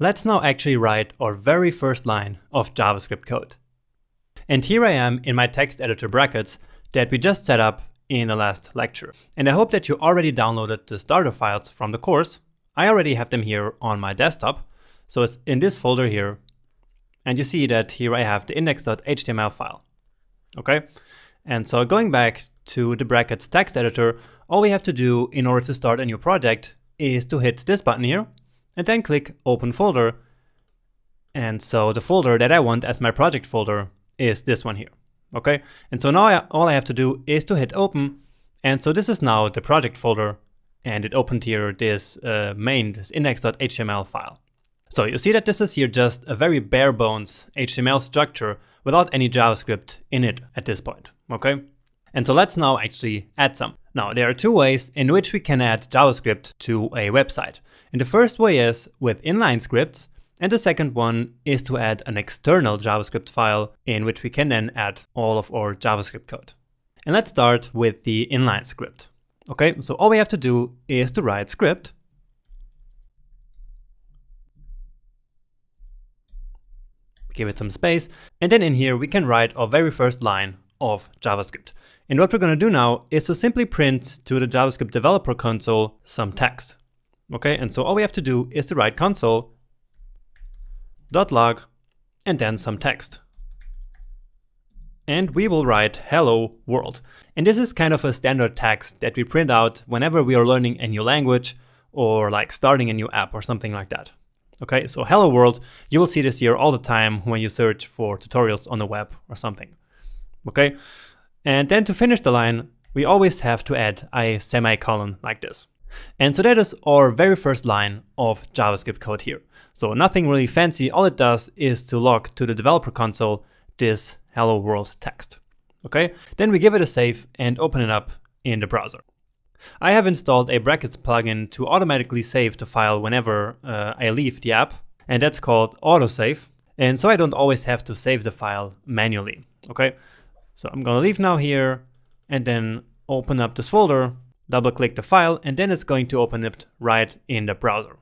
Let's now actually write our very first line of JavaScript code. And here I am in my text editor brackets that we just set up in the last lecture. And I hope that you already downloaded the starter files from the course. I already have them here on my desktop. So it's in this folder here. And you see that here I have the index.html file. Okay. And so going back to the brackets text editor, all we have to do in order to start a new project is to hit this button here and then click open folder. And so the folder that I want as my project folder is this one here. Okay. And so now all I have to do is to hit open. And so this is now the project folder, and it opened here this this index.html file. So you see that this is here just a very bare bones HTML structure without any JavaScript in it at this point. Okay. And so let's now actually add some. Now there are two ways in which we can add JavaScript to a website. And the first way is with inline scripts. And the second one is to add an external JavaScript file in which we can then add all of our JavaScript code. And let's start with the inline script. Okay, so all we have to do is to write script. Give it some space. And then in here we can write our very first line of JavaScript. And what we're going to do now is to simply print to the JavaScript developer console some text. Okay, and so all we have to do is to write console.log and then some text. And we will write hello world. And this is kind of a standard text that we print out whenever we are learning a new language or like starting a new app or something like that. Okay, so hello world, you will see this here all the time when you search for tutorials on the web or something. Okay, and then to finish the line, we always have to add a semicolon like this. And so that is our very first line of JavaScript code here. So nothing really fancy, all it does is to log to the developer console this hello world text. Okay, then we give it a save and open it up in the browser. I have installed a brackets plugin to automatically save the file whenever I leave the app, and that's called autosave. And so I don't always have to save the file manually. Okay, so I'm gonna leave now here and then open up this folder, double click the file, and then it's going to open it right in the browser.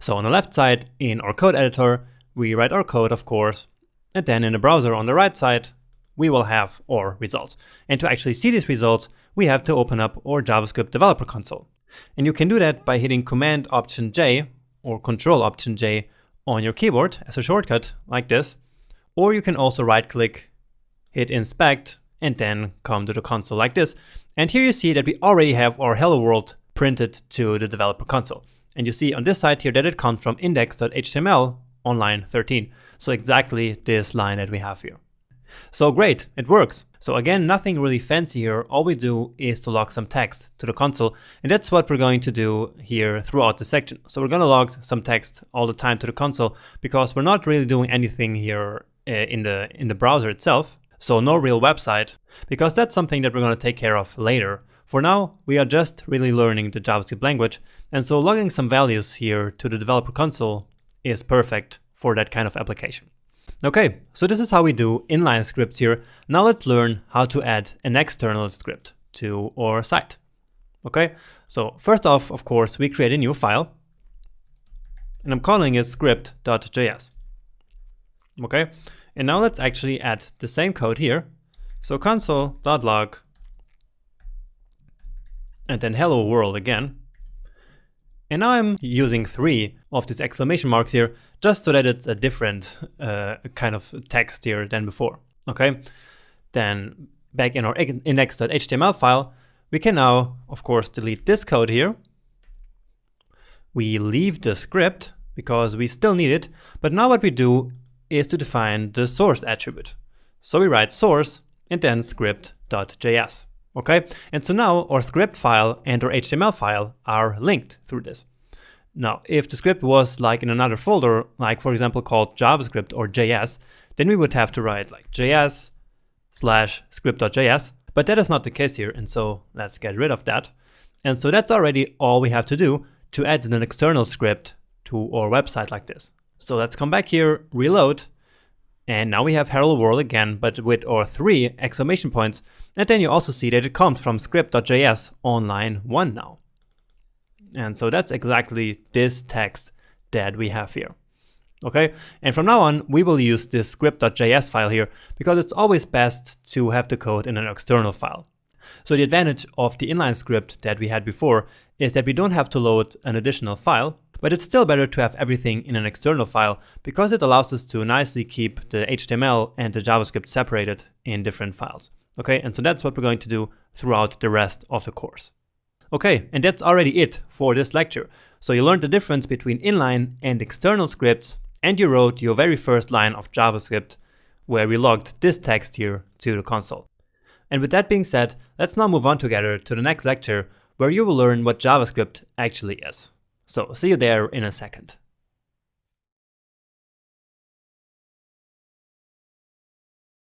So on the left side in our code editor, we write our code, of course, and then in the browser on the right side, we will have our results. And to actually see these results, we have to open up our JavaScript developer console. And you can do that by hitting Command Option J or Control Option J on your keyboard as a shortcut like this. Or you can also right click, hit Inspect, and then come to the console like this. And here you see that we already have our hello world printed to the developer console. And you see on this side here that it comes from index.html on line 13. So exactly this line that we have here. So great, it works. So again, nothing really fancy here. All we do is to log some text to the console. And that's what we're going to do here throughout the section. So we're going to log some text all the time to the console because we're not really doing anything here in the browser itself. So no real website, because that's something that we're going to take care of later. For now, we are just really learning the JavaScript language. And so logging some values here to the developer console is perfect for that kind of application. Okay, so this is how we do inline scripts here. Now let's learn how to add an external script to our site. Okay, so first off, of course, we create a new file and I'm calling it script.js. Okay, and now let's actually add the same code here. So console.log and then hello world again. And now I'm using 3 of these exclamation marks here, just so that it's a different kind of text here than before. Okay, then back in our index.html file, we can now, of course, delete this code here. We leave the script because we still need it, but now what we do is to define the source attribute. So we write source and then script.js. Okay, and so now our script file and our HTML file are linked through this. Now, if the script was like in another folder, like for example called JavaScript or JS, then we would have to write like js/script.js, but that is not the case here, and so let's get rid of that. And so that's already all we have to do to add an external script to our website like this. So let's come back here, reload, and now we have hello world again, but with our 3 exclamation points. And then you also see that it comes from script.js on line 1 now. And so that's exactly this text that we have here. Okay, and from now on, we will use this script.js file here because it's always best to have the code in an external file. So the advantage of the inline script that we had before is that we don't have to load an additional file, but it's still better to have everything in an external file because it allows us to nicely keep the HTML and the JavaScript separated in different files. Okay, and so that's what we're going to do throughout the rest of the course. Okay, and that's already it for this lecture. So you learned the difference between inline and external scripts, and you wrote your very first line of JavaScript where we logged this text here to the console. And with that being said, let's now move on together to the next lecture where you will learn what JavaScript actually is. So see you there in a second.